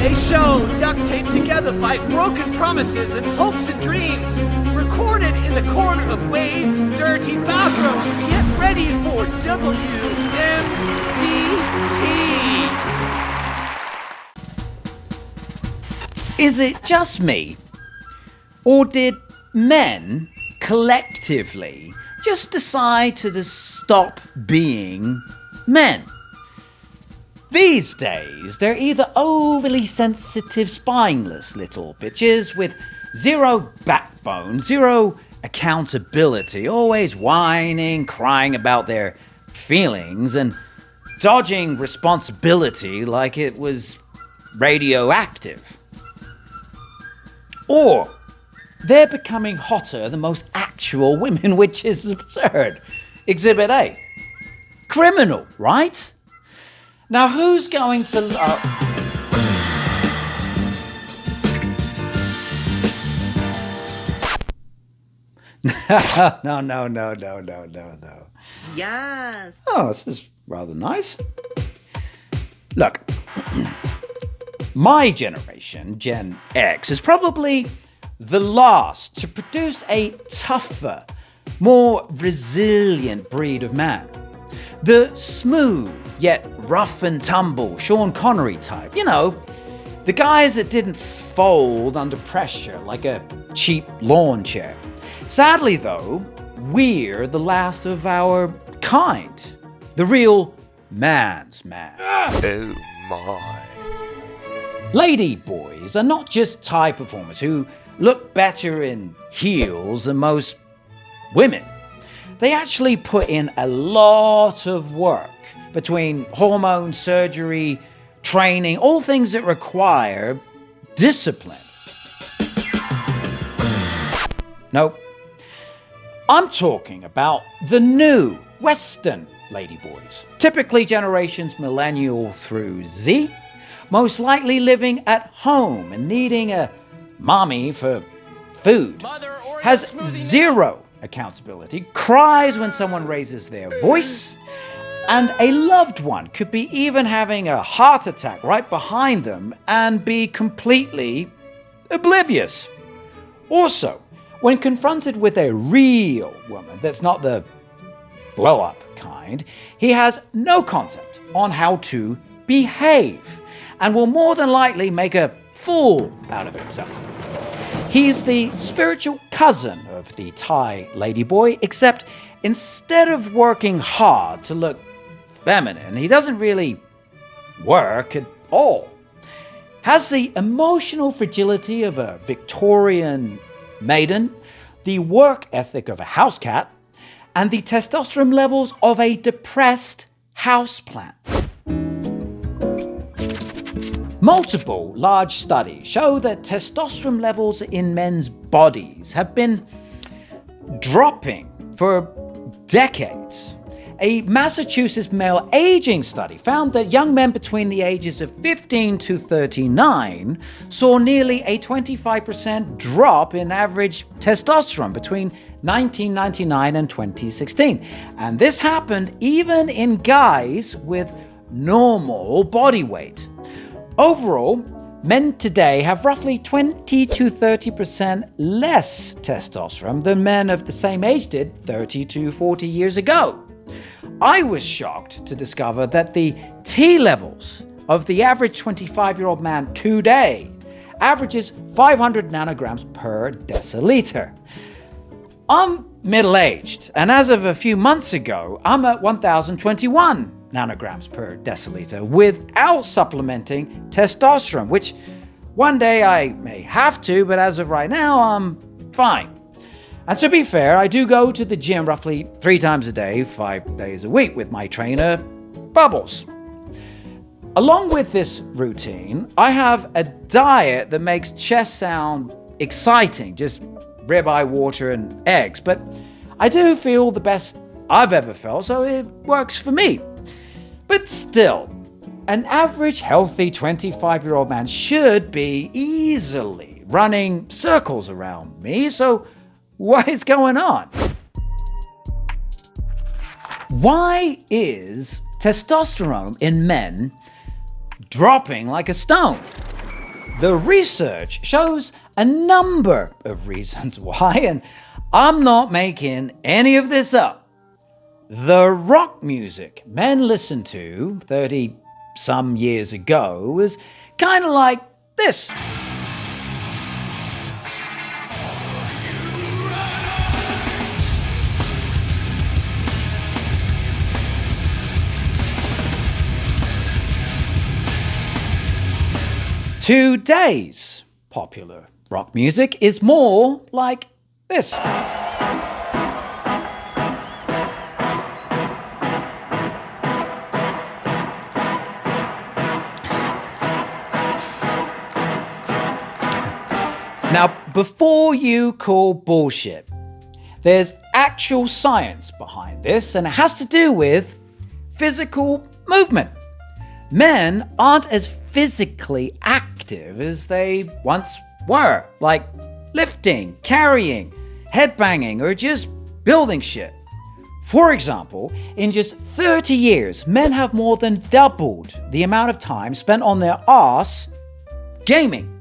A show duct taped together by broken promises and hopes and dreams. Recorded in the corner of Wade's dirty bathroom. Get ready for WMVT. Is it just me? Or did men collectively just decide to stop being men? These days, they're either overly sensitive, spineless little bitches with zero backbone, zero accountability, always whining, crying about their feelings, and dodging responsibility like it was radioactive. Or they're becoming hotter than most actual women, which is absurd. Exhibit A. Criminal, right? Now who's going to... No. Yes. Oh, this is rather nice. Look, my generation, Gen X, is probably the last to produce a tougher, more resilient breed of man. The smooth, yet rough and tumble Sean Connery type. You know, the guys that didn't fold under pressure like a cheap lawn chair. Sadly, though, we're the last of our kind. The real man's man. Oh my. Lady boys are not just Thai performers who look better in heels than most women. They actually put in a lot of work between hormone surgery, training, all things that require discipline. Nope. I'm talking about the new Western ladyboys, typically generations millennial through Z, most likely living at home and needing a mommy for food, has zero accountability, cries when someone raises their voice, and a loved one could be even having a heart attack right behind them and be completely oblivious. Also, when confronted with a real woman that's not the blow-up kind, he has no concept on how to behave and will more than likely make a fool out of himself. He's the spiritual cousin of the Thai ladyboy, except instead of working hard to look feminine, he doesn't really work at all. Has the emotional fragility of a Victorian maiden, the work ethic of a house cat, and the testosterone levels of a depressed houseplant. Multiple large studies show that testosterone levels in men's bodies have been dropping for decades. A Massachusetts male aging study found that young men between the ages of 15 to 39 saw nearly a 25% drop in average testosterone between 1999 and 2016. And this happened even in guys with normal body weight. Overall, men today have roughly 20 to 30% less testosterone than men of the same age did 30 to 40 years ago. I was shocked to discover that the T levels of the average 25-year-old man today averages 500 nanograms per deciliter. I'm middle-aged, and as of a few months ago, I'm at 1,021 nanograms per deciliter without supplementing testosterone, which one day I may have to, but as of right now, I'm fine. And to be fair, I do go to the gym roughly 3 times a day, 5 days a week with my trainer, Bubbles. Along with this routine, I have a diet that makes chess sound exciting, just ribeye water and eggs, but I do feel the best I've ever felt, so it works for me. But still, an average healthy 25-year-old man should be easily running circles around me, so what is going on? Why is testosterone in men dropping like a stone? The research shows a number of reasons why, and I'm not making any of this up. The rock music men listened to 30-some years ago was kind of like this. Today's popular rock music is more like this. Now, before you call bullshit, there's actual science behind this, and it has to do with physical movement. Men aren't as physically active as they once were, like lifting, carrying, headbanging, or just building shit. For example, in just 30 years, men have more than doubled the amount of time spent on their arse gaming,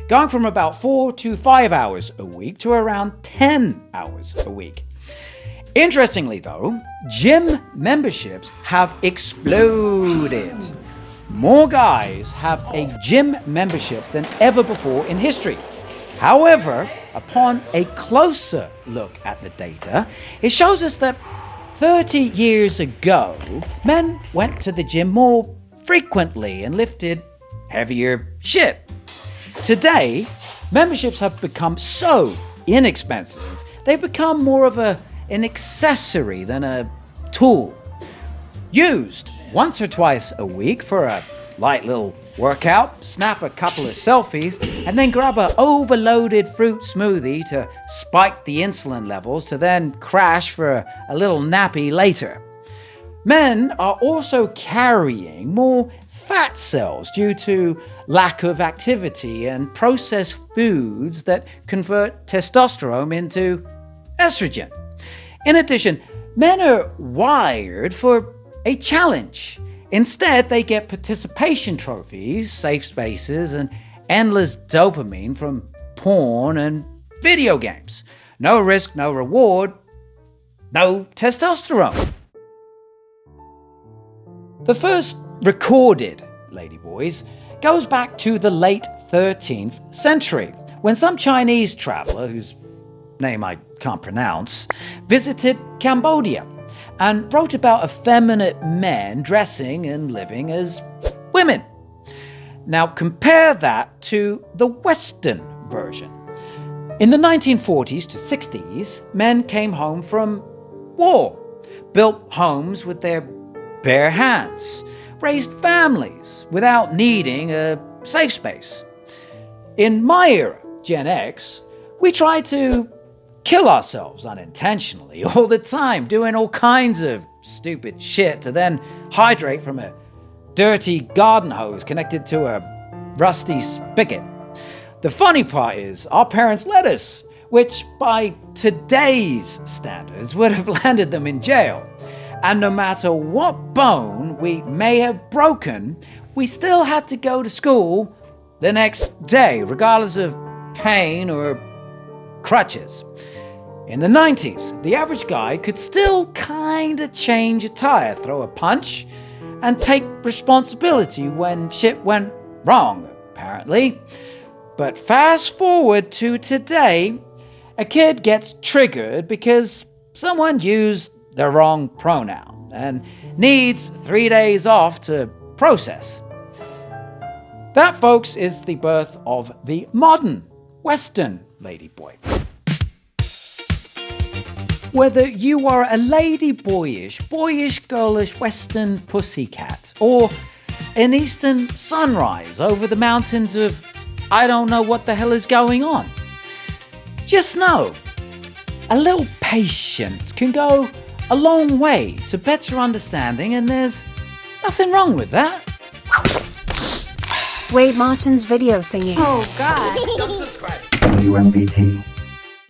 going from about 4 to 5 hours a week to around 10 hours a week. Interestingly though, gym memberships have exploded. More guys have a gym membership than ever before in history. However, upon a closer look at the data, it shows us that 30 years ago, men went to the gym more frequently and lifted heavier shit. Today, memberships have become so inexpensive, they've become more of an accessory than a tool. Used once or twice a week for a light little workout, snap a couple of selfies, and then grab an overloaded fruit smoothie to spike the insulin levels to then crash for a little nappy later. Men are also carrying more fat cells due to lack of activity and processed foods that convert testosterone into estrogen. In addition, men are wired for a challenge. Instead, they get participation trophies, safe spaces, and endless dopamine from porn and video games. No risk, no reward, no testosterone. The first recorded ladyboys goes back to the late 13th century, when some Chinese traveler, whose name I can't pronounce, visited Cambodia and wrote about effeminate men dressing and living as women. Now compare that to the Western version. In the 1940s to 60s, men came home from war, built homes with their bare hands, raised families without needing a safe space. In my era, Gen X, we tried to kill ourselves unintentionally all the time, doing all kinds of stupid shit to then hydrate from a dirty garden hose connected to a rusty spigot. The funny part is, our parents let us, which by today's standards would have landed them in jail. And no matter what bone we may have broken, we still had to go to school the next day, regardless of pain or crutches. In the 90s, the average guy could still kinda change a tire, throw a punch, and take responsibility when shit went wrong, apparently. But fast forward to today, a kid gets triggered because someone used the wrong pronoun and needs 3 days off to process. That, folks, is the birth of the modern Western ladyboy. Whether you are a boyish, girlish Western pussycat, or an Eastern sunrise over the mountains of I don't know what the hell is going on, just know a little patience can go a long way to better understanding, and there's nothing wrong with that. Wait, Martin's video thingy. Oh, God. Don't subscribe. WMBT.